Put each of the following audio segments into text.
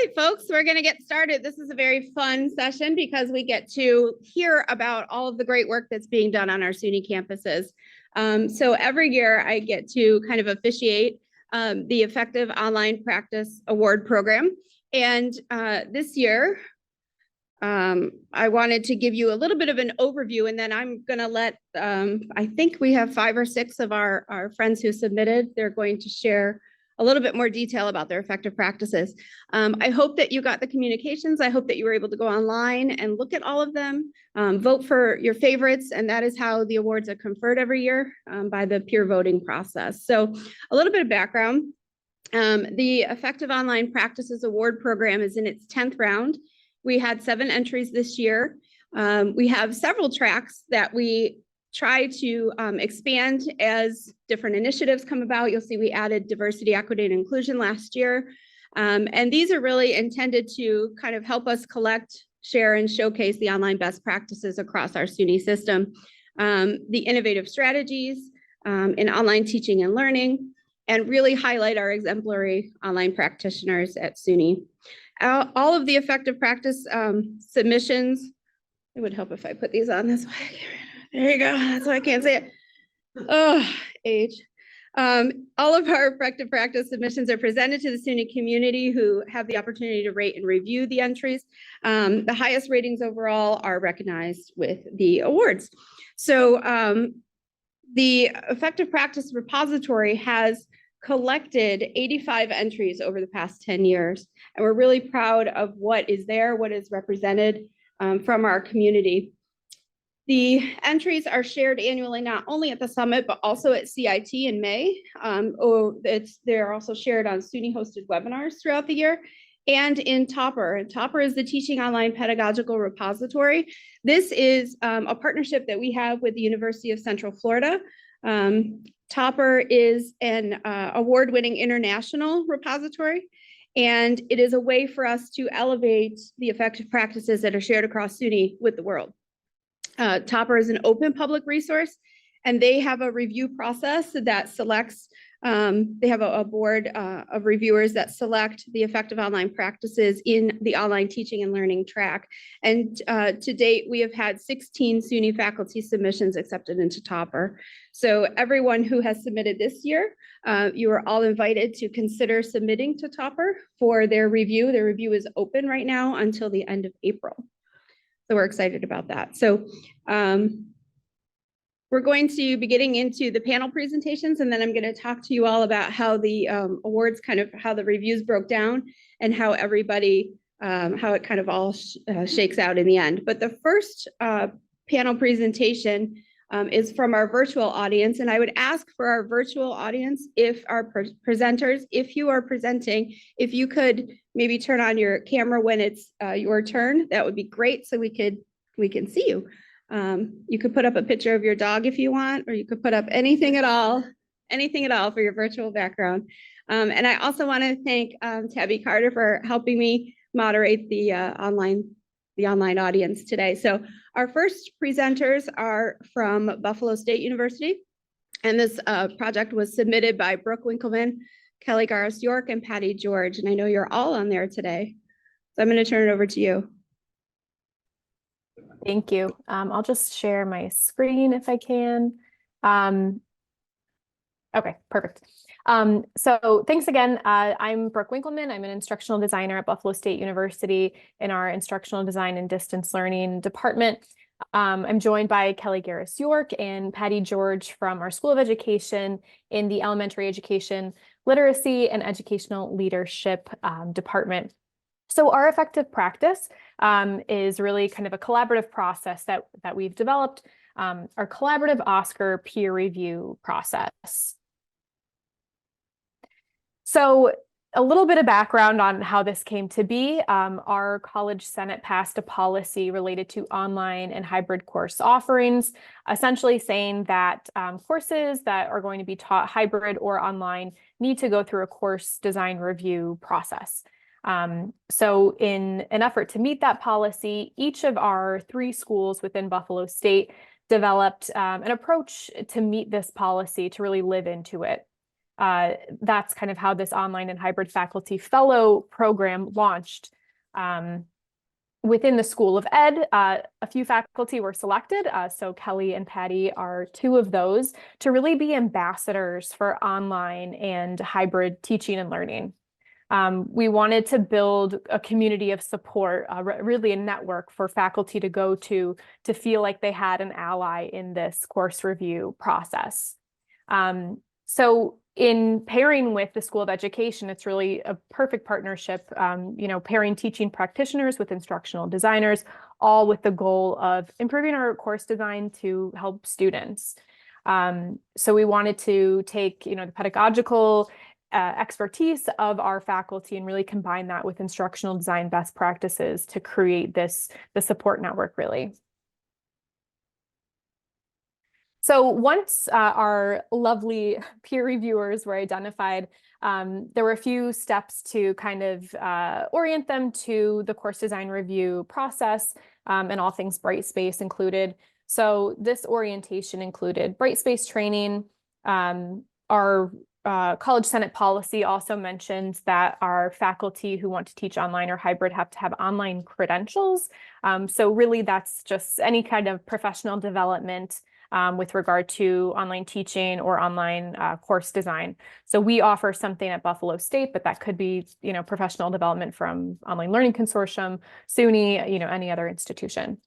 right, folks, we're going to get started. This is a very fun session because we get to hear about all of the great work that's being done on our SUNY campuses. So every year I get to kind of officiate the Effective Online Practice Award Program. And this year, I wanted to give you a little bit of an overview, and then I'm going to let, I think we have 5 or 6 of our friends who submitted. They're going to share a little bit more detail about their effective practices. I hope that you got the communications. I hope that you were able to go online and look at all of them, vote for your favorites, and that is how the awards are conferred every year by the peer voting process. So a little bit of background. The Effective Online Practices Award Program is in its 10th round. We had 7 entries this year. We have several tracks that we try to expand as different initiatives come about. You'll see we added diversity, equity, and inclusion last year. And these are really intended to kind of help us collect, share, and showcase the online best practices across our SUNY system. The innovative strategies in online teaching and learning, and really highlight our exemplary online practitioners at SUNY. All of the effective practice submissions, it would help if I put these on this way. There you go. That's why I can't say it. Oh, age. All of our effective practice submissions are presented to the SUNY community, who have the opportunity to rate and review the entries. The highest ratings overall are recognized with the awards. So the Effective Practice Repository has collected 85 entries over the past 10 years. And we're really proud of what is there, what is represented from our community. The entries are shared annually, not only at the summit, but also at CIT in May. They're also shared on SUNY hosted webinars throughout the year, and in TOPR. TOPR is the Teaching Online Pedagogical Repository. This is a partnership that we have with the University of Central Florida. TOPR is an award-winning international repository, and it is a way for us to elevate the effective practices that are shared across SUNY with the world. TOPR is an open public resource, and they have a review process that selects, they have a board of reviewers that select the effective online practices in the online teaching and learning track. And to date, we have had 16 SUNY faculty submissions accepted into TOPR. So everyone who has submitted this year, you are all invited to consider submitting to TOPR for their review. Their review is open right now until the end of April. So we're excited about that. So we're going to be getting into the panel presentations, and then I'm going to talk to you all about how the awards, kind of how the reviews broke down, and how everybody, how it kind of all shakes out in the end. But the first panel presentation is from our virtual audience, and I would ask for our virtual audience, if our presenters, if you are presenting, if you could maybe turn on your camera when it's your turn, that would be great, so we can see you. You could put up a picture of your dog if you want, or you could put up anything at all for your virtual background. And I also want to thank Tabby Carter for helping me moderate the online audience today. So our first presenters are from Buffalo State University, and this project was submitted by Brooke Winkleman, Kelly Garris York, and Patty George, and I know you're all on there today. So I'm going to turn it over to you. Thank you. I'll just share my screen if I can. Okay, perfect. So thanks again. I'm Brooke Winkleman. I'm an instructional designer at Buffalo State University in our instructional design and distance learning department. I'm joined by Kelly Garris York and Patty George from our School of Education in the Elementary Education, Literacy, and Educational Leadership department. So our effective practice is really kind of a collaborative process that we've developed, our collaborative OSCQR peer review process. So a little bit of background on how this came to be. Our College Senate passed a policy related to online and hybrid course offerings, essentially saying that courses that are going to be taught hybrid or online need to go through a course design review process. So in an effort to meet that policy, each of our 3 schools within Buffalo State developed an approach to meet this policy, to really live into it. that's kind of how this online and hybrid faculty fellow program launched. Within the School of Ed, a few faculty were selected. So Kelly and Patty are two of those to really be ambassadors for online and hybrid teaching and learning. We wanted to build a community of support, really a network for faculty to go to feel like they had an ally in this course review process. So in pairing with the School of Education, it's really a perfect partnership, pairing teaching practitioners with instructional designers, all with the goal of improving our course design to help students. So we wanted to take, the pedagogical expertise of our faculty and really combine that with instructional design best practices to create the support network, really. So once our lovely peer reviewers were identified, there were a few steps to kind of orient them to the course design review process, and all things Brightspace included. So this orientation included Brightspace training. Our College Senate policy also mentions that our faculty who want to teach online or hybrid have to have online credentials. So really that's just any kind of professional development with regard to online teaching or online course design. So we offer something at Buffalo State, but that could be, professional development from Online Learning Consortium, SUNY, any other institution.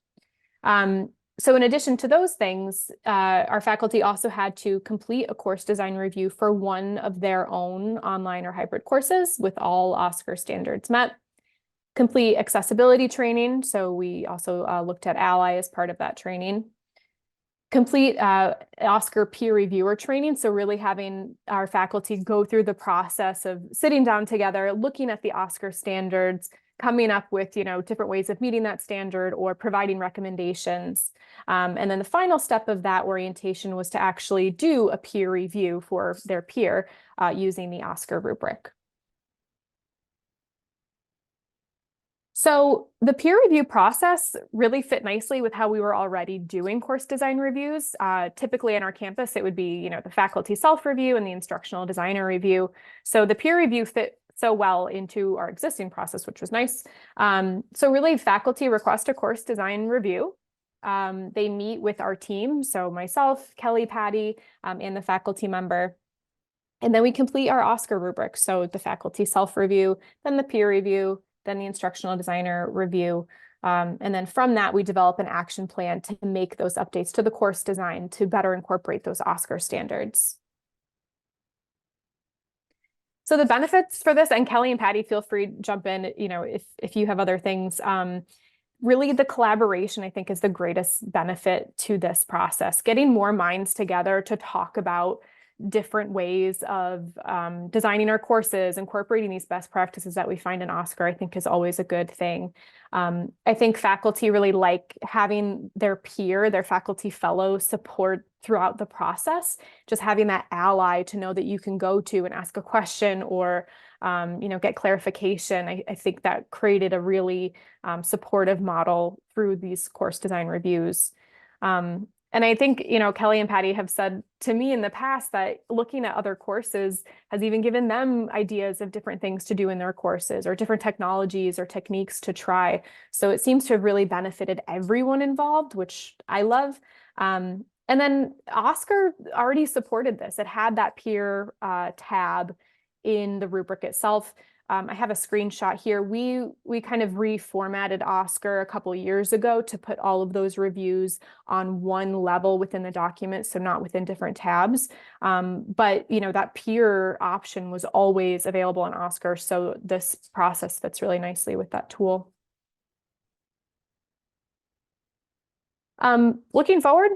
So in addition to those things, our faculty also had to complete a course design review for one of their own online or hybrid courses with all OSCQR standards met. Complete accessibility training. So we also looked at Ally as part of that training. Complete OSCQR peer reviewer training. So really having our faculty go through the process of sitting down together, looking at the OSCQR standards, coming up with, different ways of meeting that standard or providing recommendations. And then the final step of that orientation was to actually do a peer review for their peer using the OSCQR rubric. So the peer review process really fit nicely with how we were already doing course design reviews. Typically on our campus, it would be, the faculty self-review and the instructional designer review. So the peer review fit so well into our existing process, which was nice. So really faculty request a course design review. They meet with our team. So myself, Kelly, Patty, and the faculty member. And then we complete our OSCQR rubric. So the faculty self-review, then the peer review, then the instructional designer review. And then from that, we develop an action plan to make those updates to the course design to better incorporate those OSCQR standards. So the benefits for this, and Kelly and Patty, feel free to jump in, if you have other things. Really, the collaboration, I think, is the greatest benefit to this process. Getting more minds together to talk about different ways of designing our courses, incorporating these best practices that we find in OSCQR, I think is always a good thing. I think faculty really like having their peer, their faculty fellow support throughout the process, just having that ally to know that you can go to and ask a question or get clarification. I think that created a really supportive model through these course design reviews. And I think, Kelly and Patty have said to me in the past that looking at other courses has even given them ideas of different things to do in their courses or different technologies or techniques to try. So it seems to have really benefited everyone involved, which I love. And then OSCQR already supported this. It had that peer tab in the rubric itself. I have a screenshot here. We kind of reformatted OSCQR a couple years ago to put all of those reviews on one level within the document, so not within different tabs. But that peer option was always available on OSCQR, so this process fits really nicely with that tool. Looking forward,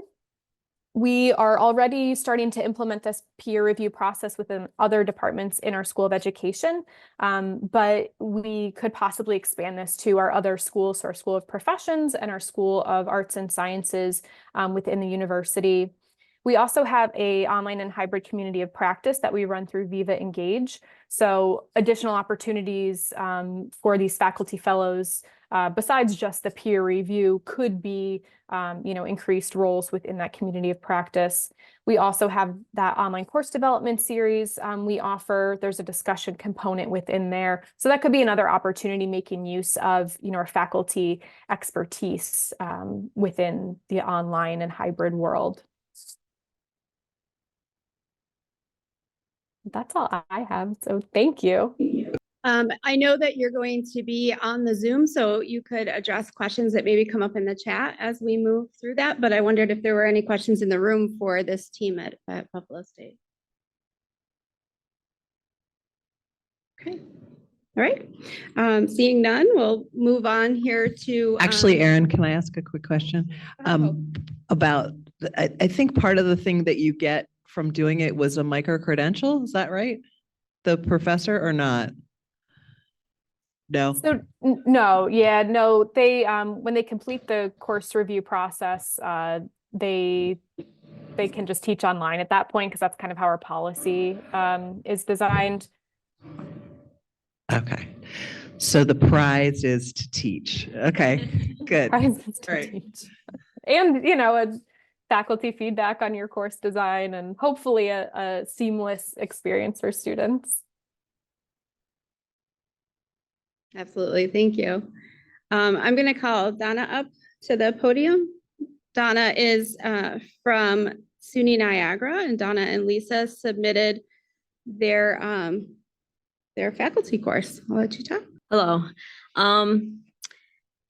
we are already starting to implement this peer review process within other departments in our School of Education, but we could possibly expand this to our other schools, so our School of Professions and our School of Arts and Sciences within the university. We also have a online and hybrid community of practice that we run through Viva Engage. So additional opportunities for these faculty fellows, besides just the peer review, could be increased roles within that community of practice. We also have that online course development series we offer. There's a discussion component within there. So that could be another opportunity, making use of our faculty expertise within the online and hybrid world. That's all I have. So thank you. I know that you're going to be on the Zoom, so you could address questions that maybe come up in the chat as we move through that. But I wondered if there were any questions in the room for this team at Buffalo State. Okay. All right. Seeing none, we'll move on here to. Actually, Erin, can I ask a quick question about? I think part of the thing that you get from doing it was a micro credential. Is that right? The professor or not? No. So no, yeah, no. They when they complete the course review process, they can just teach online at that point, because that's kind of how our policy is designed. Okay. So the prize is to teach. Okay, good. Prize is to Right. teach. And a faculty feedback on your course design, and hopefully a seamless experience for students. Absolutely. Thank you. I'm going to call Donna up to the podium. Donna is from SUNY Niagara, and Donna and Lisa submitted their faculty course. I'll let you talk. Hello.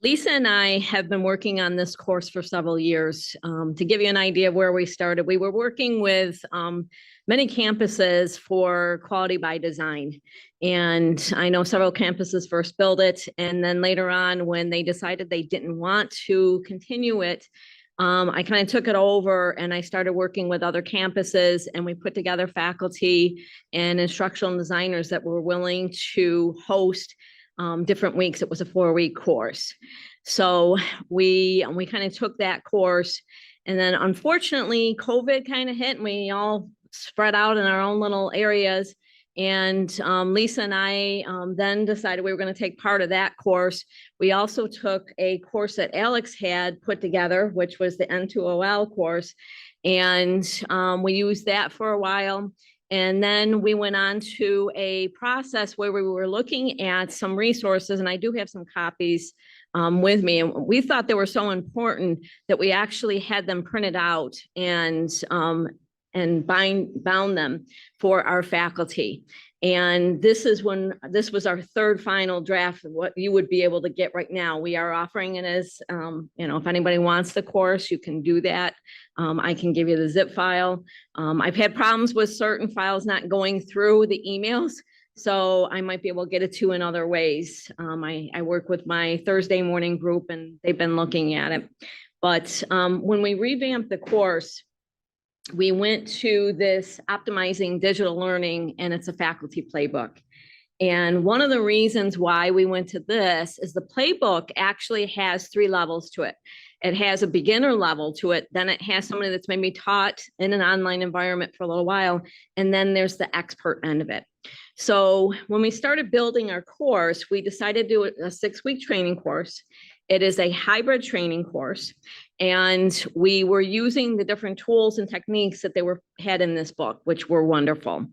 Lisa and I have been working on this course for several years. To give you an idea of where we started, we were working with many campuses for quality by design. And I know several campuses first built it, and then later on, when they decided they didn't want to continue it, I kind of took it over and I started working with other campuses, and we put together faculty and instructional designers that were willing to host different weeks. It was a 4-week course. So we kind of took that course, and then unfortunately COVID kind of hit and we all spread out in our own little areas. And Lisa and I then decided we were going to take part of that course. We also took a course that Alex had put together, which was the N2OL course. And we used that for a while. And then we went on to a process where we were looking at some resources, and I do have some copies with me. And we thought they were so important that we actually had them printed out and bound them for our faculty. And this was our third final draft of what you would be able to get right now. We are offering it as, if anybody wants the course, you can do that. I can give you the zip file. I've had problems with certain files not going through the emails, so I might be able to get it to in other ways. I work with my Thursday morning group, and they've been looking at it. But when we revamped the course, we went to this optimizing digital learning, and it's a faculty playbook. And one of the reasons why we went to this is the playbook actually has 3 levels to it. It has a beginner level to it. Then it has somebody that's maybe taught in an online environment for a little while. And then there's the expert end of it. So when we started building our course, we decided to do a 6-week training course. It is a hybrid training course, and we were using the different tools and techniques that they had in this book, which were wonderful.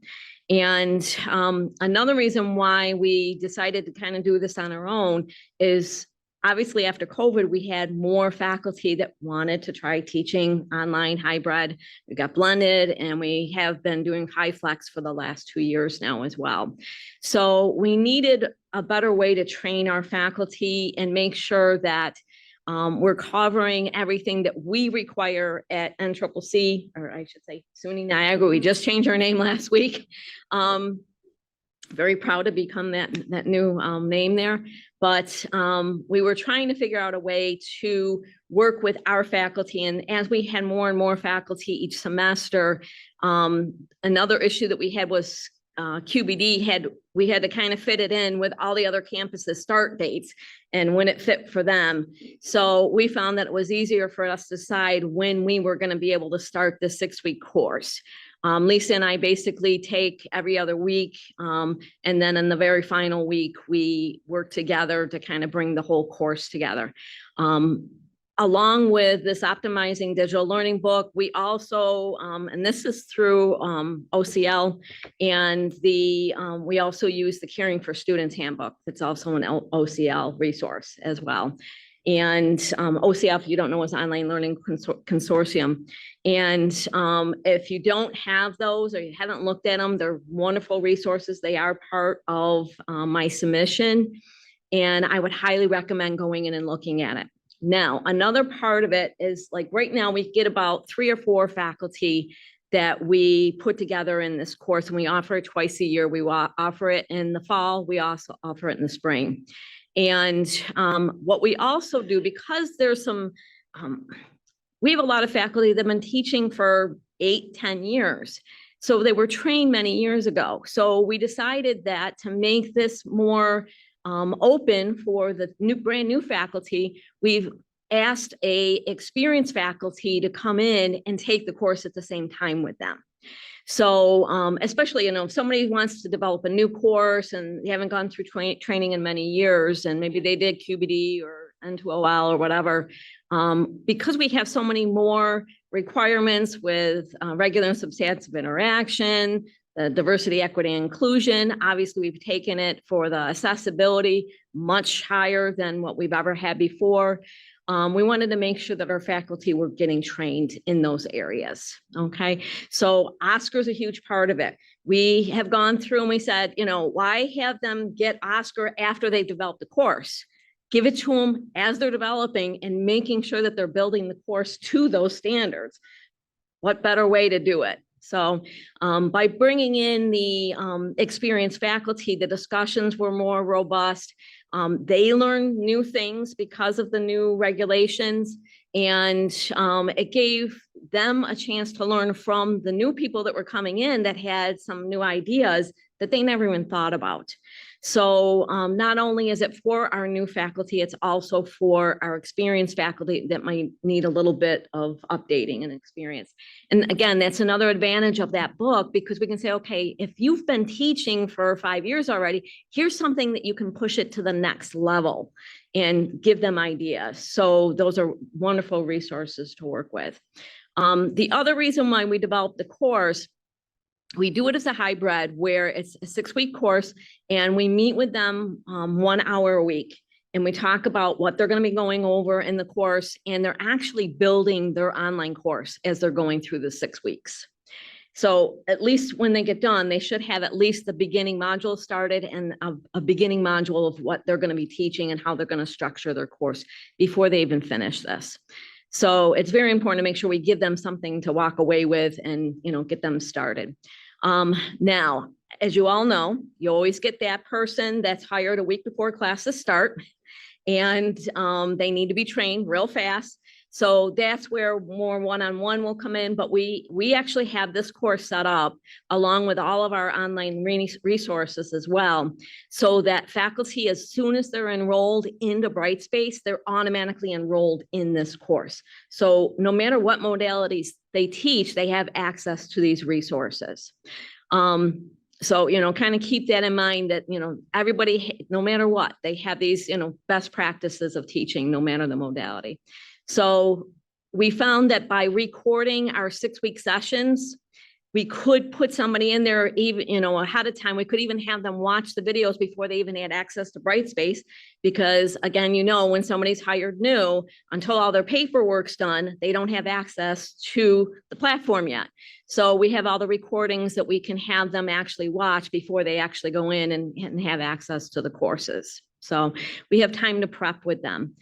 And another reason why we decided to kind of do this on our own is obviously after COVID, we had more faculty that wanted to try teaching online hybrid. We got blended, and we have been doing HiFlex for the last 2 years now as well. So we needed a better way to train our faculty and make sure that we're covering everything that we require at NCCC, or I should say SUNY Niagara. We just changed our name last week. Very proud to become that new name there. But we were trying to figure out a way to work with our faculty. And as we had more and more faculty each semester, another issue that we had was QBD we had to kind of fit it in with all the other campuses' start dates and when it fit for them. So we found that it was easier for us to decide when we were going to be able to start the 6-week course. Lisa and I basically take every other week, and then in the very final week, we work together to kind of bring the whole course together. Along with this optimizing digital learning book, we also, and this is through OCL, and we also use the Caring for Students handbook. It's also an OCL resource as well. And OCL, if you don't know, is Online Learning Consortium. And if you don't have those or you haven't looked at them, they're wonderful resources. They are part of my submission, and I would highly recommend going in and looking at it. Now, another part of it is, like, right now we get about 3 or 4 faculty that we put together in this course, and we offer it twice a year. We offer it in the fall. We also offer it in the spring. And what we also do, because there's some, we have a lot of faculty that have been teaching for 8-10 years. So they were trained many years ago. So we decided that to make this more open for the brand new faculty, we've asked a experienced faculty to come in and take the course at the same time with them. So especially, if somebody wants to develop a new course and they haven't gone through training in many years, and maybe they did QBD or N2OL or whatever, because we have so many more requirements with regular and substantive interaction, the diversity, equity, and inclusion. Obviously, we've taken it for the accessibility much higher than what we've ever had before. We wanted to make sure that our faculty were getting trained in those areas. Okay, so OSCQR is a huge part of it. We have gone through and we said, why have them get OSCQR after they've developed the course? Give it to them as they're developing and making sure that they're building the course to those standards. What better way to do it? So by bringing in the experienced faculty, the discussions were more robust. They learned new things because of the new regulations, and it gave them a chance to learn from the new people that were coming in that had some new ideas that they never even thought about. So not only is it for our new faculty, it's also for our experienced faculty that might need a little bit of updating and experience. And again, that's another advantage of that book, because we can say, okay, if you've been teaching for 5 years already, here's something that you can push it to the next level and give them ideas. So those are wonderful resources to work with. The other reason why we developed the course, we do it as a hybrid where it's a 6-week course, and we meet with them 1 hour a week, and we talk about what they're going to be going over in the course, and they're actually building their online course as they're going through the 6 weeks. So at least when they get done, they should have at least the beginning module started and a beginning module of what they're going to be teaching and how they're going to structure their course before they even finish this. So it's very important to make sure we give them something to walk away with and, get them started. Now, as you all know, you always get that person that's hired a week before classes start, and they need to be trained real fast. So that's where more one-on-one will come in. But we actually have this course set up along with all of our online resources as well, so that faculty, as soon as they're enrolled into Brightspace, they're automatically enrolled in this course. So no matter what modalities they teach, they have access to these resources. So, kind of keep that in mind that, everybody, no matter what, they have these, best practices of teaching, no matter the modality. So we found that by recording our 6-week sessions, we could put somebody in there even, ahead of time. We could even have them watch the videos before they even had access to Brightspace, because again, when somebody's hired new, until all their paperwork's done, they don't have access to the platform yet. So we have all the recordings that we can have them actually watch before they actually go in and have access to the courses. So we have time to prep with them.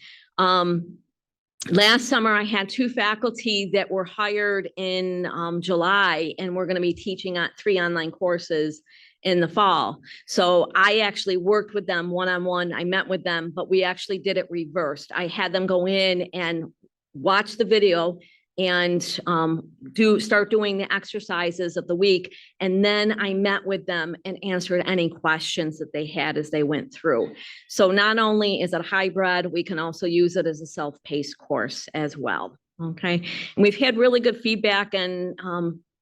Last summer, I had 2 faculty that were hired in July, and we're going to be teaching 3 online courses in the fall. So I actually worked with them one-on-one. I met with them, but we actually did it reversed. I had them go in and watch the video and start doing the exercises of the week. And then I met with them and answered any questions that they had as they went through. So not only is it hybrid, we can also use it as a self-paced course as well. Okay, and we've had really good feedback, and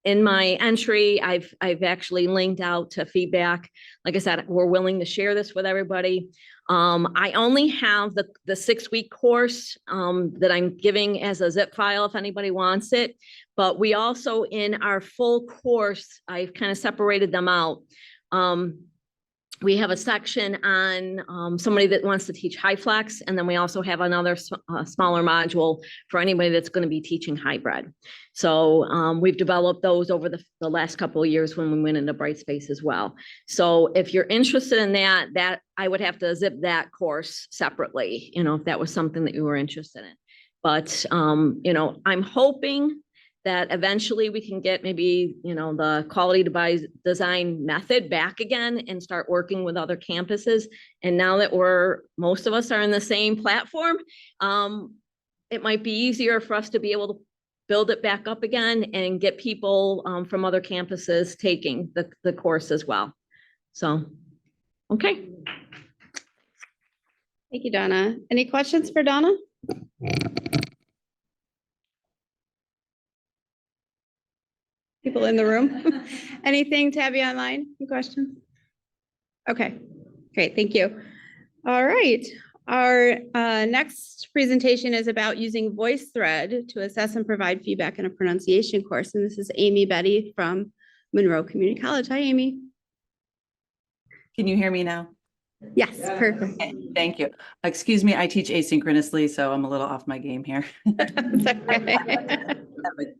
in my entry, I've actually linked out to feedback. Like I said, we're willing to share this with everybody. I only have the 6-week course that I'm giving as a zip file if anybody wants it. But we also, in our full course, I've kind of separated them out. We have a section on somebody that wants to teach HiFlex, and then we also have another smaller module for anybody that's going to be teaching hybrid. So we've developed those over the last couple of years when we went into Brightspace as well. So if you're interested in that I would have to zip that course separately, if that was something that you were interested in. But I'm hoping that eventually we can get maybe, the quality design method back again and start working with other campuses. And now that most of us are in the same platform, it might be easier for us to be able to build it back up again and get people from other campuses taking the course as well. So, okay. Thank you, Donna. Any questions for Donna? People in the room? Anything, Tabby, online? Any questions? Okay, great, thank you. All right, our next presentation is about using VoiceThread to assess and provide feedback in a pronunciation course. And this is Amy Betty from Monroe Community College. Hi, Amy. Can you hear me now? Yes, perfect. Okay, thank you. Excuse me, I teach asynchronously, so I'm a little off my game here.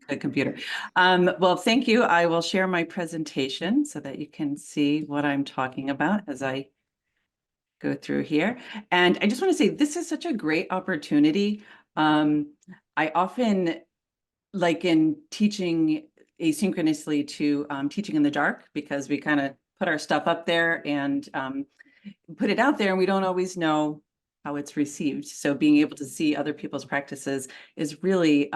A computer. Well, thank you. I will share my presentation so that you can see what I'm talking about as I go through here. And I just want to say this is such a great opportunity. I often, like in teaching asynchronously, to teaching in the dark, because we kind of put our stuff up there and put it out there, and we don't always know how it's received. So being able to see other people's practices is really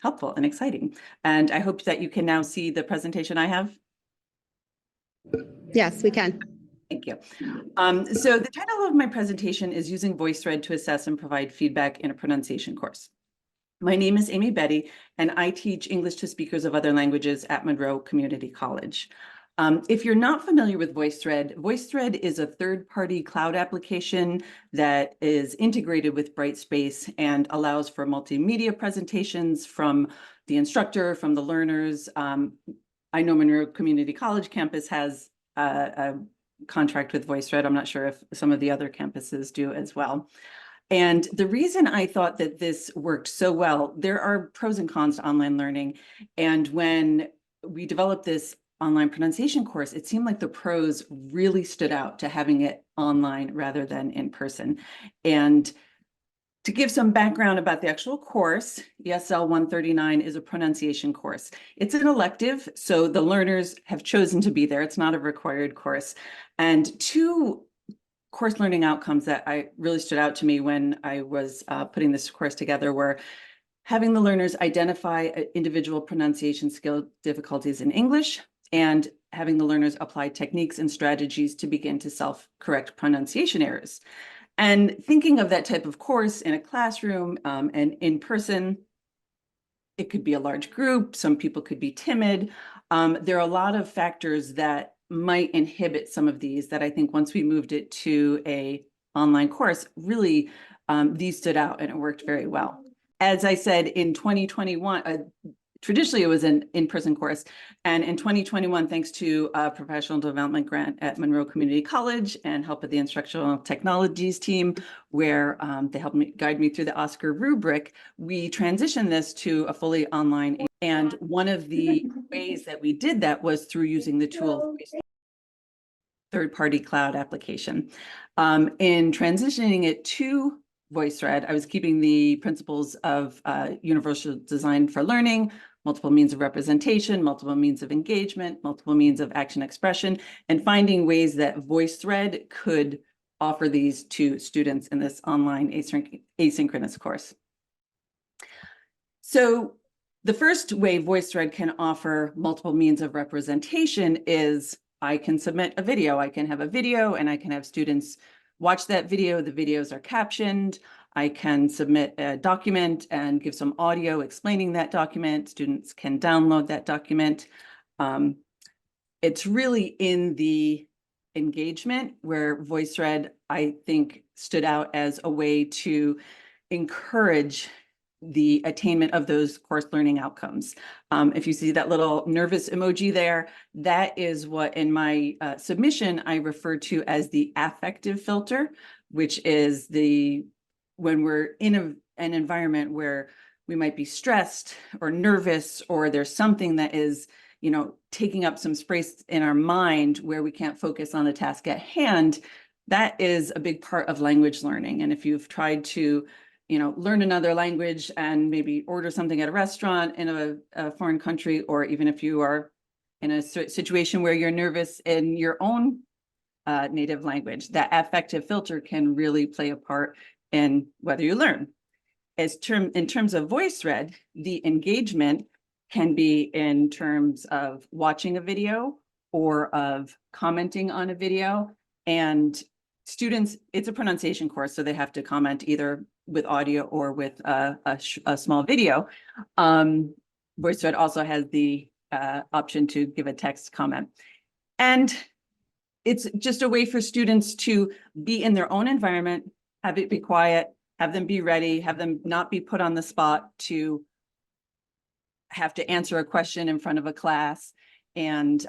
helpful and exciting. And I hope that you can now see the presentation I have. Yes, we can. Thank you. So the title of my presentation is Using VoiceThread to Assess and Provide Feedback in a Pronunciation Course. My name is Amy Betty, and I teach English to speakers of other languages at Monroe Community College. If you're not familiar with VoiceThread, VoiceThread is a third-party cloud application that is integrated with Brightspace and allows for multimedia presentations from the instructor, from the learners. I know Monroe Community College campus has a contract with VoiceThread. I'm not sure if some of the other campuses do as well. And the reason I thought that this worked so well, there are pros and cons to online learning. And when we developed this online pronunciation course, it seemed like the pros really stood out to having it online rather than in person. And to give some background about the actual course, ESL 139 is a pronunciation course. It's an elective, so the learners have chosen to be there. It's not a required course. And two course learning outcomes that I really stood out to me when I was putting this course together were having the learners identify individual pronunciation skill difficulties in English, and having the learners apply techniques and strategies to begin to self-correct pronunciation errors. And thinking of that type of course in a classroom and in person, it could be a large group, some people could be timid. There are a lot of factors that might inhibit some of these that I think once we moved it to an online course, really these stood out and it worked very well. As I said, in 2021, traditionally it was an in-person course. And in 2021, thanks to a professional development grant at Monroe Community College and help of the instructional technologies team, where they helped me guide me through the OSCQR rubric, we transitioned this to a fully online. And one of the ways that we did that was through using the tool third-party cloud application. In transitioning it to VoiceThread, I was keeping the principles of universal design for learning, multiple means of representation, multiple means of engagement, multiple means of action expression, and finding ways that VoiceThread could offer these to students in this online asynchronous course. So the first way VoiceThread can offer multiple means of representation is I can submit a video. I can have a video and I can have students watch that video. The videos are captioned. I can submit a document and give some audio explaining that document. Students can download that document. It's really in the engagement where VoiceThread, I think, stood out as a way to encourage the attainment of those course learning outcomes. If you see that little nervous emoji there, that is what in my submission I refer to as the affective filter, which is when we're in an environment where we might be stressed or nervous, or there's something that is, taking up some space in our mind where we can't focus on the task at hand. That is a big part of language learning. And if you've tried to learn another language and maybe order something at a restaurant in a foreign country, or even if you are in a situation where you're nervous in your own native language, that affective filter can really play a part in whether you learn. In terms of VoiceThread, the engagement can be in terms of watching a video or of commenting on a video. And students, it's a pronunciation course, so they have to comment either with audio or with a small video. VoiceThread also has the option to give a text comment. And it's just a way for students to be in their own environment, have it be quiet, have them be ready, have them not be put on the spot to have to answer a question in front of a class. And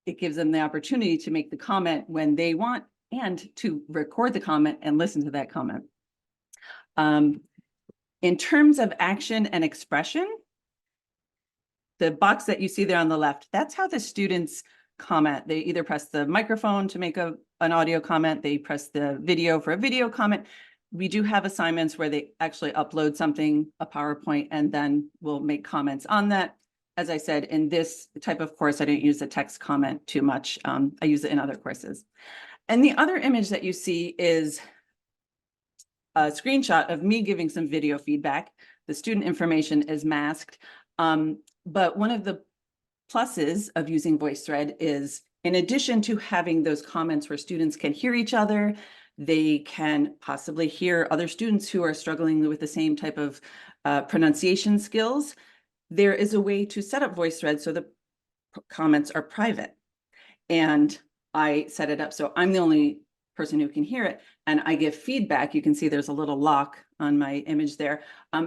it gives them the opportunity to make the comment when they want and to record the comment and listen to that comment. In terms of action and expression, the box that you see there on the left, that's how the students comment. They either press the microphone to make an audio comment, they press the video for a video comment. We do have assignments where they actually upload something, a PowerPoint, and then we'll make comments on that. As I said, in this type of course, I don't use the text comment too much. I use it in other courses. And the other image that you see is a screenshot of me giving some video feedback. The student information is masked. But one of the pluses of using VoiceThread is, in addition to having those comments where students can hear each other, they can possibly hear other students who are struggling with the same type of pronunciation skills. There is a way to set up VoiceThread so the comments are private. And I set it up so I'm the only person who can hear it, and I give feedback. You can see there's a little lock on my image there,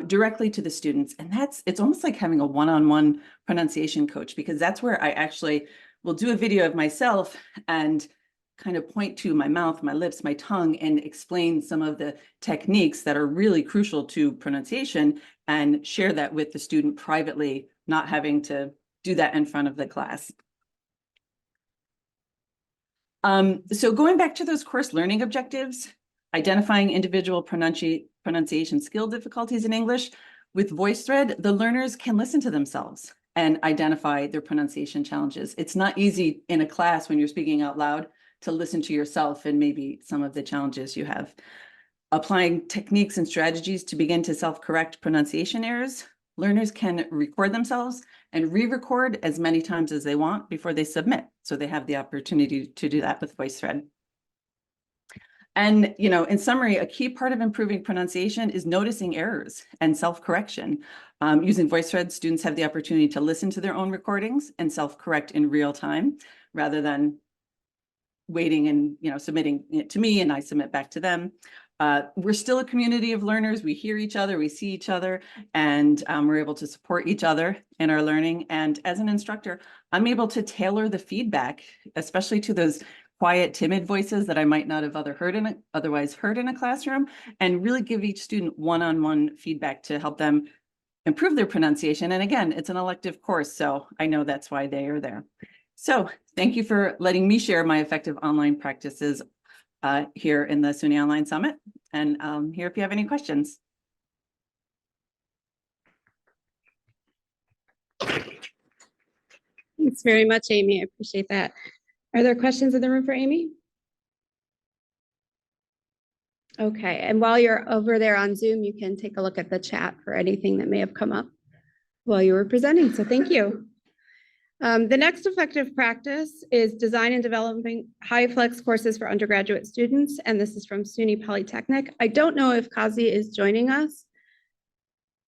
directly to the students. And it's almost like having a one-on-one pronunciation coach, because that's where I actually will do a video of myself and kind of point to my mouth, my lips, my tongue, and explain some of the techniques that are really crucial to pronunciation and share that with the student privately, not having to do that in front of the class. So going back to those course learning objectives, identifying individual pronunciation skill difficulties in English, with VoiceThread, the learners can listen to themselves and identify their pronunciation challenges. It's not easy in a class when you're speaking out loud to listen to yourself and maybe some of the challenges you have. Applying techniques and strategies to begin to self-correct pronunciation errors, learners can record themselves and re-record as many times as they want before they submit. So they have the opportunity to do that with VoiceThread. And, in summary, a key part of improving pronunciation is noticing errors and self-correction. Using VoiceThread, students have the opportunity to listen to their own recordings and self-correct in real time, rather than waiting and, submitting it to me and I submit back to them. We're still a community of learners. We hear each other, we see each other, and we're able to support each other in our learning. And as an instructor, I'm able to tailor the feedback, especially to those quiet, timid voices that I might not have otherwise heard in a classroom, and really give each student one-on-one feedback to help them improve their pronunciation. And again, it's an elective course, so I know that's why they are there. So thank you for letting me share my effective online practices here in the SUNY Online Summit. And here if you have any questions. Thanks very much, Amy. I appreciate that. Are there questions in the room for Amy? Okay, and while you're over there on Zoom, you can take a look at the chat for anything that may have come up. while you were presenting, so thank you. The next effective practice is design and developing high flex courses for undergraduate students, and this is from SUNY Polytechnic. I don't know if Kazi is joining us.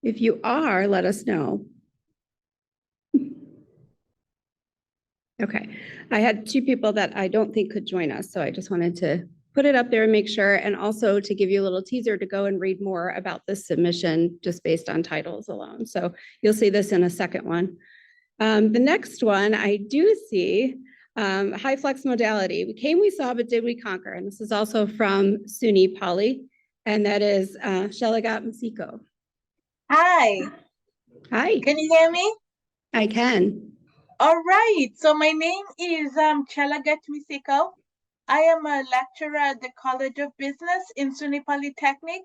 If you are, let us know. Okay, I had two people that I don't think could join us, so I just wanted to put it up there and make sure, and also to give you a little teaser to go and read more about this submission just based on titles alone. So you'll see this in a second one. The next one I do see, high flex modality. We came, we saw, but did we conquer? And this is also from SUNY Poly, and that is Shelagat Masiko. Hi, Hi, can you hear me? I can. All right, so my name is Chelagat Misiko. I am a lecturer at the College of Business in SUNY Polytechnic,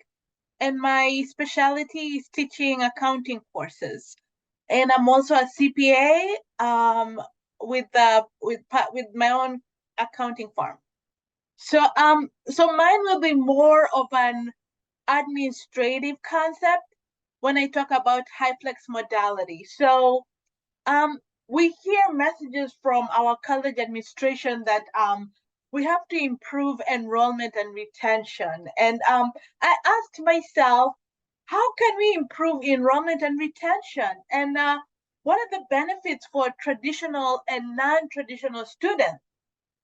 and my specialty is teaching accounting courses. And I'm also a CPA with my own accounting firm. So mine will be more of an administrative concept when I talk about high flex modality. So we hear messages from our college administration that we have to improve enrollment and retention. And I asked myself, how can we improve enrollment and retention? And what are the benefits for traditional and non-traditional students?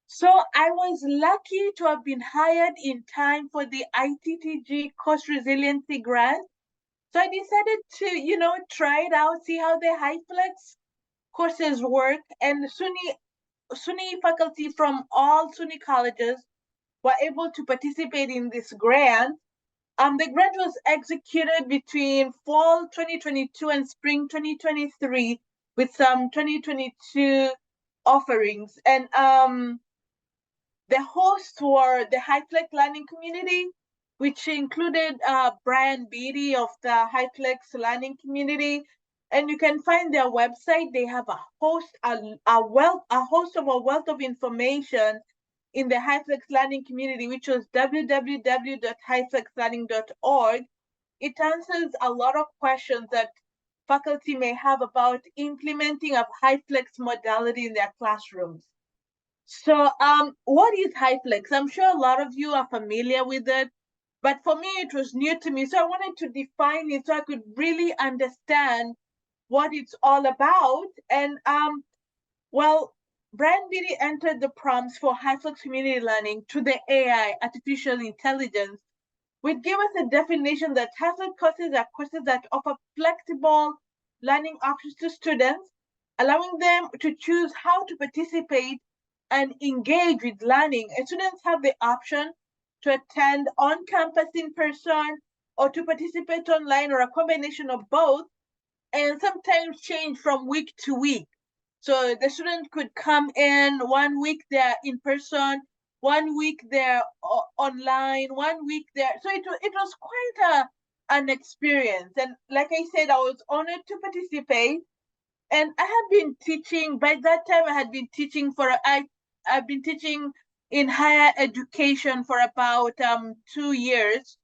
So I was lucky to have been hired in time for the ITTG Cost Resiliency Grant. So I decided to, try it out, see how the high flex courses work. And SUNY faculty from all SUNY colleges were able to participate in this grant. The grant was executed between fall 2022 and spring 2023 with some 2022 offerings. And the hosts were the High Flex Learning Community, which included Brian Beatty of the High Flex Learning Community. And you can find their website. They have a host of a wealth of information in the High Flex Learning Community, which was www.highflexlearning.org. It answers a lot of questions that faculty may have about implementing a high flex modality in their classrooms. So what is high flex? I'm sure a lot of you are familiar with it, but for me, it was new to me. So I wanted to define it so I could really understand what it's all about. And Brian Beatty entered the prompts for high flex community learning to the AI, artificial intelligence, which gave us a definition that high flex courses are courses that offer flexible learning options to students, allowing them to choose how to participate and engage with learning. And students have the option to attend on campus in person or to participate online or a combination of both, and sometimes change from week to week. So the student could come in 1 week they're in person, 1 week they're online, 1 week they're, so it was quite an experience. And like I said, I was honored to participate. And I had been teaching, by that time I had been teaching I've been teaching in higher education for about 2 years.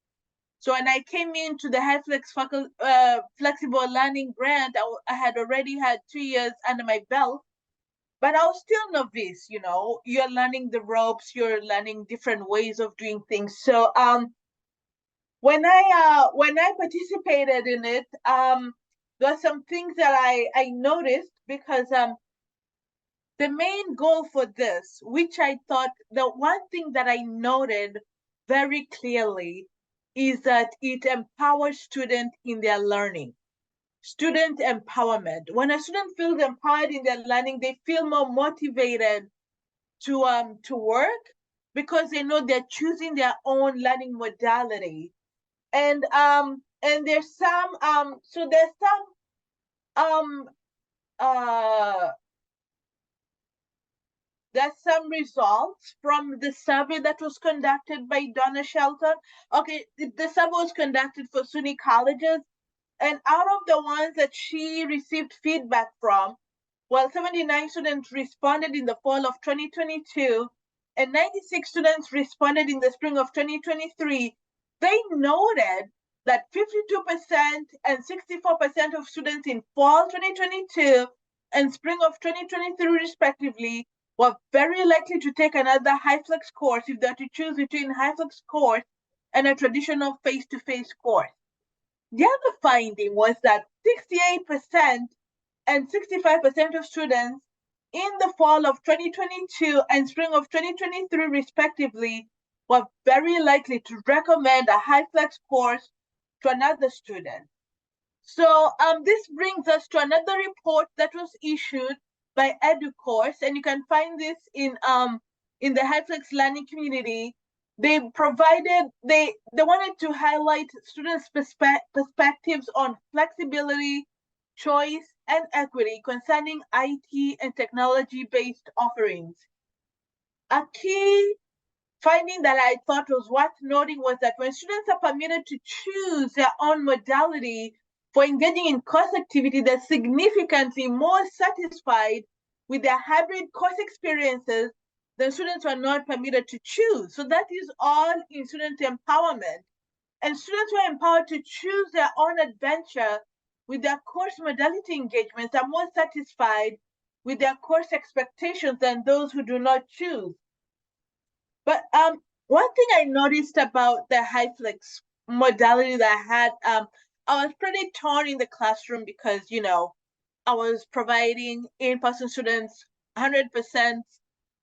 So when I came into the high flex flexible learning grant, I had already had 2 years under my belt, but I was still novice. You're learning the ropes, you're learning different ways of doing things. So when I participated in it, there are some things that I noticed, because the main goal for this, which I thought, the one thing that I noted very clearly is that it empowers students in their learning. Student empowerment. When a student feels empowered in their learning, they feel more motivated to work, because they know they're choosing their own learning modality. And there's some there's some results from the survey that was conducted by Donna Shelton. Okay, the survey was conducted for SUNY colleges, and out of the ones that she received feedback from, 79 students responded in the fall of 2022, and 96 students responded in the spring of 2023. They noted that 52% and 64% of students in fall 2022 and spring of 2023 respectively were very likely to take another HyFlex course if they are to choose between HyFlex course and a traditional face-to-face course. The other finding was that 68% and 65% of students in the fall of 2022 and spring of 2023 respectively were very likely to recommend a HyFlex course to another student. So this brings us to another report that was issued by EduCourse, and you can find this in the HyFlex learning community. They wanted to highlight students' perspectives on flexibility, choice, and equity concerning IT and technology-based offerings. A key finding that I thought was worth noting was that when students are permitted to choose their own modality for engaging in course activity, they're significantly more satisfied with their hybrid course experiences than students who are not permitted to choose. So that is all in student empowerment. And students who are empowered to choose their own adventure with their course modality engagements are more satisfied with their course expectations than those who do not choose. But one thing I noticed about the HyFlex modality that I had, I was pretty torn in the classroom because, you know, I was providing in-person students 100%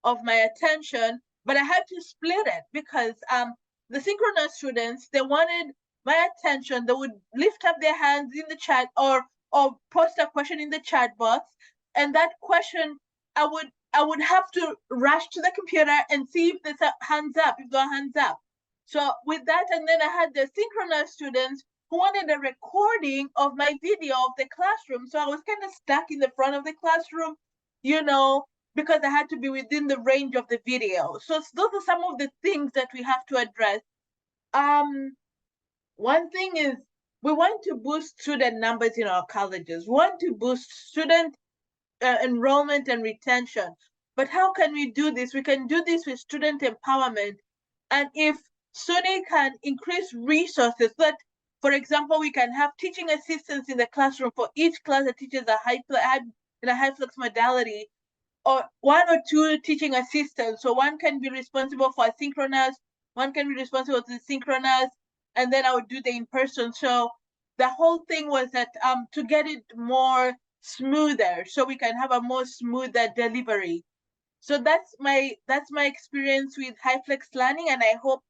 of my attention, but I had to split it because the synchronous students, they wanted my attention. They would lift up their hands in the chat or post a question in the chat box, and that question I would have to rush to the computer and see if there's hands up, if there are hands up. So with that, and then I had the synchronous students who wanted a recording of my video of the classroom. So I was kind of stuck in the front of the classroom, you know, because I had to be within the range of the video. So those are some of the things that we have to address. One thing is we want to boost student numbers in our colleges. We want to boost student enrollment and retention. But how can we do this? We can do this with student empowerment. And if SUNY can increase resources, that, for example, we can have teaching assistants in the classroom for each class that teaches in a HyFlex modality, or 1 or 2 teaching assistants. So one can be responsible for asynchronous, one can be responsible for the synchronous, and then I would do the in-person. So the whole thing was that to get it more smoother, so we can have a more smoother delivery. So that's my experience with HyFlex learning, and I hope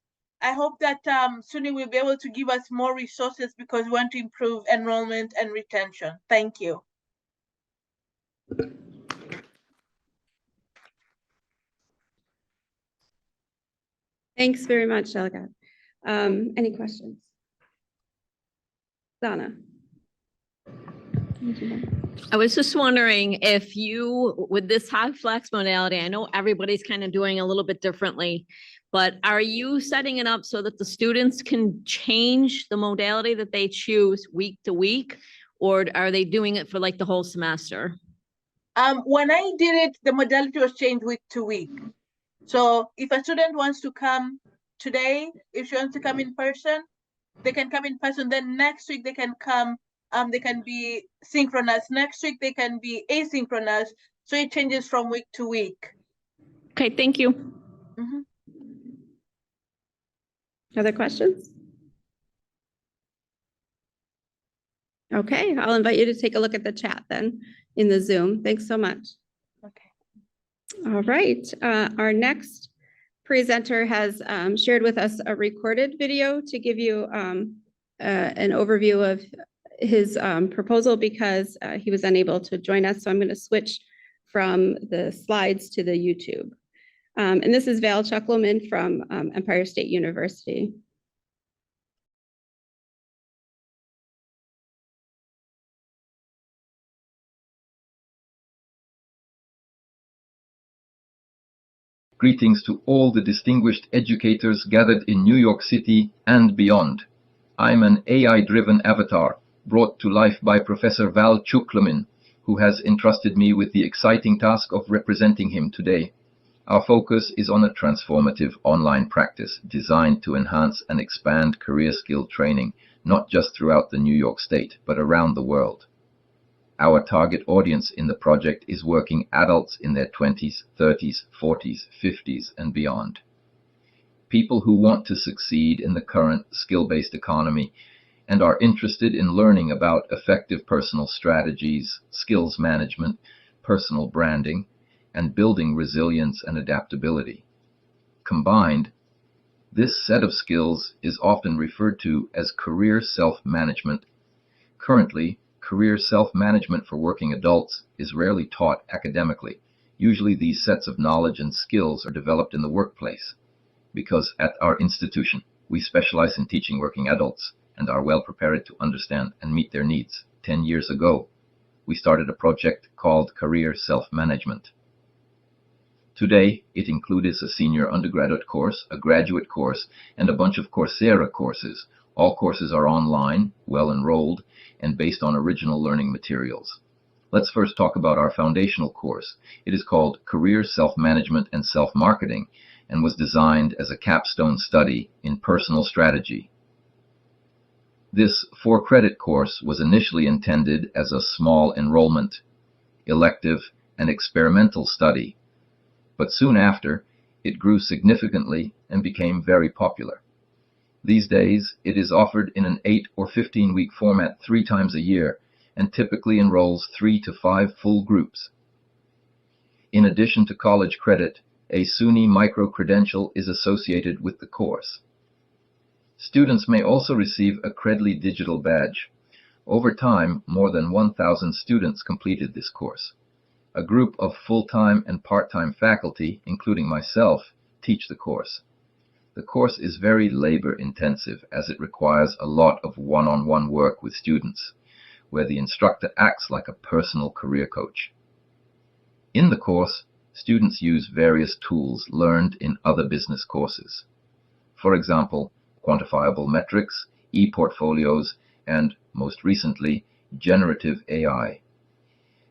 that SUNY will be able to give us more resources because we want to improve enrollment and retention. Thank you. Thanks very much, Shalgat. Any questions? Donna. I was just wondering if you, with this HyFlex modality, I know everybody's kind of doing a little bit differently, but are you setting it up so that the students can change the modality that they choose week to week, or are they doing it for like the whole semester? When I did it, the modality was changed week to week. So if a student wants to come today, if she wants to come in person, they can come in person. Then next week they can come, they can be synchronous. Next week they can be asynchronous. So it changes from week to week. Okay, thank you. Mm-hmm. Other questions? Okay, I'll invite you to take a look at the chat then in the Zoom. Thanks so much. Okay. All right, our next presenter has shared with us a recorded video to give you an overview of his proposal because he was unable to join us. So I'm going to switch from the slides to the YouTube. And this is Val Chuckleman from Empire State University. Greetings to all the distinguished educators gathered in New York City and beyond. I'm an AI-driven avatar brought to life by Professor Val Chuckleman, who has entrusted me with the exciting task of representing him today. Our focus is on a transformative online practice designed to enhance and expand career skill training, not just throughout the New York State, but around the world. Our target audience in the project is working adults in their 20s, 30s, 40s, 50s, and beyond. People who want to succeed in the current skill-based economy and are interested in learning about effective personal strategies, skills management, personal branding, and building resilience and adaptability. Combined, this set of skills is often referred to as career self-management. Currently, career self-management for working adults is rarely taught academically. Usually these sets of knowledge and skills are developed in the workplace, because at our institution, we specialize in teaching working adults and are well prepared to understand and meet their needs. 10 years ago, we started a project called Career Self-Management. Today, it includes a senior undergraduate course, a graduate course, and a bunch of Coursera courses. All courses are online, well enrolled, and based on original learning materials. Let's first talk about our foundational course. It is called Career Self-Management and Self-Marketing and was designed as a capstone study in personal strategy. This 4-credit course was initially intended as a small enrollment, elective, and experimental study, but soon after, it grew significantly and became very popular. These days, it is offered in an 8 or 15-week format 3 times a year and typically enrolls 3 to 5 full groups. In addition to college credit, a SUNY micro-credential is associated with the course. Students may also receive a Credly digital badge. Over time, more than 1,000 students completed this course. A group of full-time and part-time faculty, including myself, teach the course. The course is very labor-intensive as it requires a lot of one-on-one work with students, where the instructor acts like a personal career coach. In the course, students use various tools learned in other business courses. For example, quantifiable metrics, e-portfolios, and, most recently, generative AI.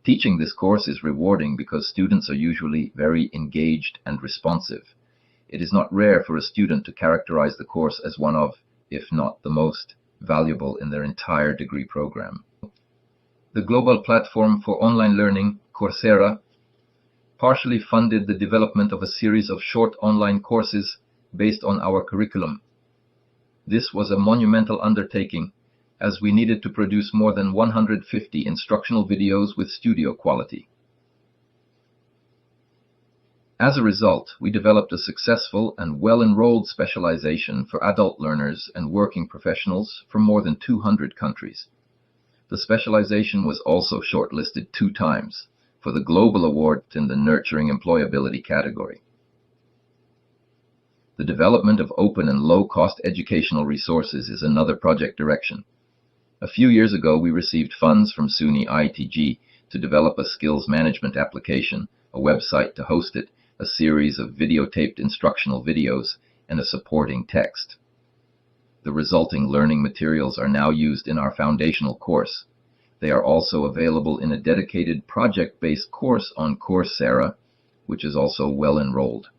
Teaching this course is rewarding because students are usually very engaged and responsive. It is not rare for a student to characterize the course as one of, if not the most, valuable in their entire degree program. The global platform for online learning, Coursera, partially funded the development of a series of short online courses based on our curriculum. This was a monumental undertaking, as we needed to produce more than 150 instructional videos with studio quality. As a result, we developed a successful and well-enrolled specialization for adult learners and working professionals from more than 200 countries. The specialization was also shortlisted 2 times for the Global Award in the Nurturing Employability category. The development of open and low-cost educational resources is another project direction. A few years ago, we received funds from SUNY ITG to develop a skills management application, a website to host it, a series of videotaped instructional videos, and a supporting text. The resulting learning materials are now used in our foundational course. They are also available in a dedicated project-based course on Coursera, which is also well enrolled.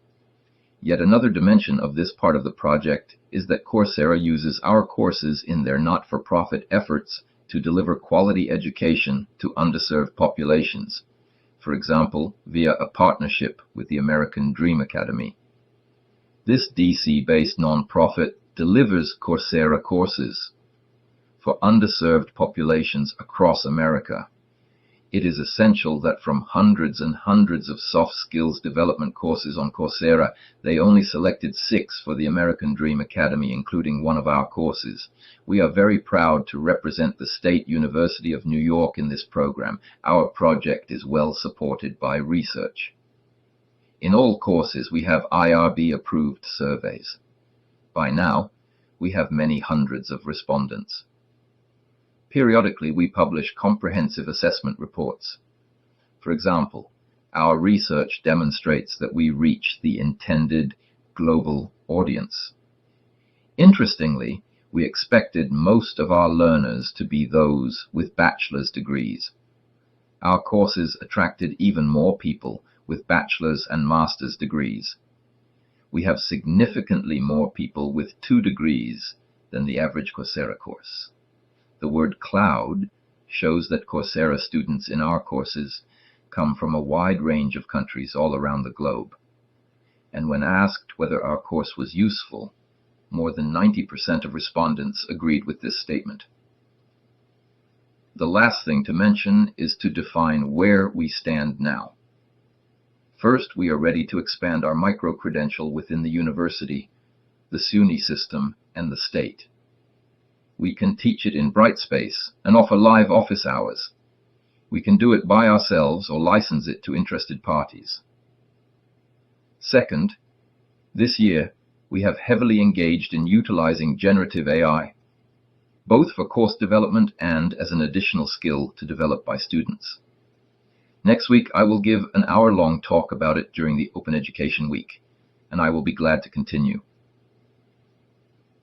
Yet another dimension of this part of the project is that Coursera uses our courses in their not-for-profit efforts to deliver quality education to underserved populations, for example, via a partnership with the American Dream Academy. This DC-based nonprofit delivers Coursera courses for underserved populations across America. It is essential that from hundreds and hundreds of soft skills development courses on Coursera, they only selected 6 for the American Dream Academy, including one of our courses. We are very proud to represent the State University of New York in this program. Our project is well supported by research. In all courses, we have IRB-approved surveys. By now, we have many hundreds of respondents. Periodically, we publish comprehensive assessment reports. For example, our research demonstrates that we reach the intended global audience. Interestingly, we expected most of our learners to be those with bachelor's degrees. Our courses attracted even more people with bachelor's and master's degrees. We have significantly more people with 2 degrees than the average Coursera course. The word cloud shows that Coursera students in our courses come from a wide range of countries all around the globe. And when asked whether our course was useful, more than 90% of respondents agreed with this statement. The last thing to mention is to define where we stand now. First, we are ready to expand our micro-credential within the university, the SUNY system, and the state. We can teach it in Brightspace and offer live office hours. We can do it by ourselves or license it to interested parties. Second, this year, we have heavily engaged in utilizing generative AI, both for course development and as an additional skill to develop by students. Next week, I will give an hour-long talk about it during the Open Education Week, and I will be glad to continue.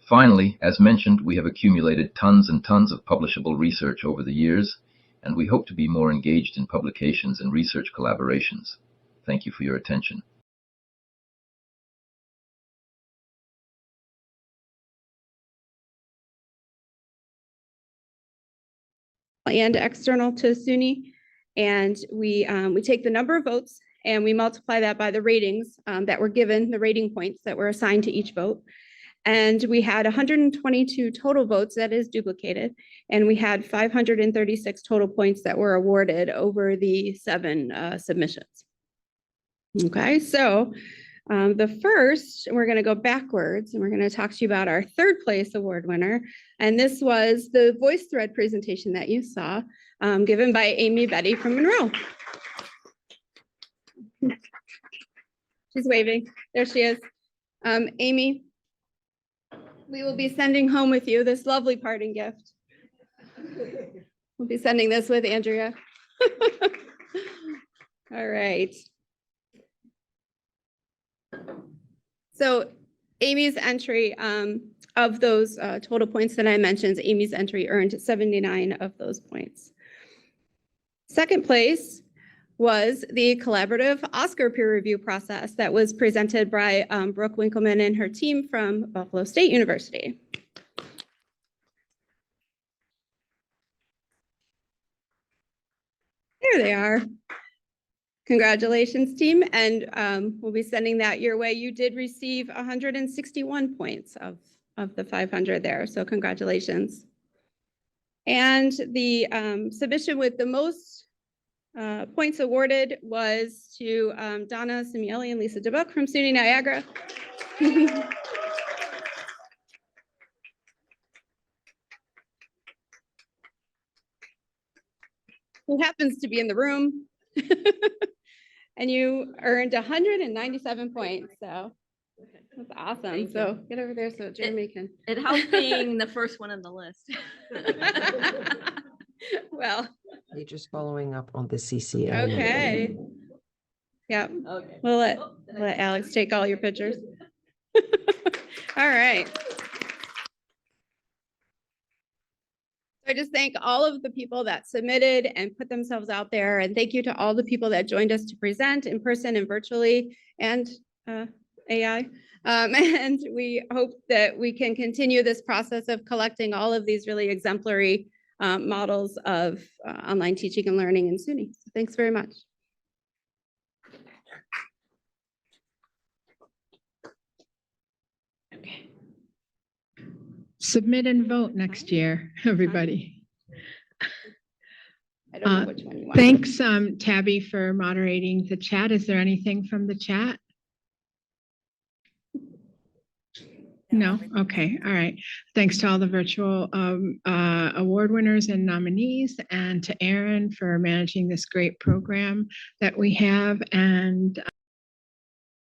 Finally, as mentioned, we have accumulated tons and tons of publishable research over the years, and we hope to be more engaged in publications and research collaborations. Thank you for your attention. And external to SUNY. And we take the number of votes and we multiply that by the ratings that were given, the rating points that were assigned to each vote. And we had 122 total votes, that is duplicated. And we had 536 total points that were awarded over the 7 submissions. Okay, so the first, we're going to go backwards and we're going to talk to you about our 3rd place award winner. And this was the VoiceThread presentation that you saw, given by Amy Betty from Monroe. She's waving. There she is. Amy, we will be sending home with you this lovely parting gift. We'll be sending this with Andrea. All right. So Amy's entry of those total points that I mentioned, Amy's entry earned 79 of those points. Second place was the collaborative Oscar peer review process that was presented by Brooke Winkleman and her team from Buffalo State University. There they are. Congratulations, team, and we'll be sending that your way. You did receive 161 points of the 500 there, so congratulations. And the submission with the most points awarded was to Donna Simielli and Lisa DeBuck from SUNY Niagara. Who happens to be in the room. And you earned 197 points, so that's awesome. So get over there so Jeremy can. It helped being the first one on the list. Well, You're just following up on the CCA. okay. Yeah, Okay. we'll let Alex take all your pictures. All right. So I just thank all of the people that submitted and put themselves out there. And thank you to all the people that joined us to present in person and virtually and AI. And we hope that we can continue this process of collecting all of these really exemplary models of online teaching and learning in SUNY. So thanks very much. Okay. Submit and vote next year, everybody. I don't know which one you want. Thanks, Tabby, for moderating the chat. Is there anything from the chat? No? Okay. All right. Thanks to all the virtual award winners and nominees, and to Aaron for managing this great program that we have. And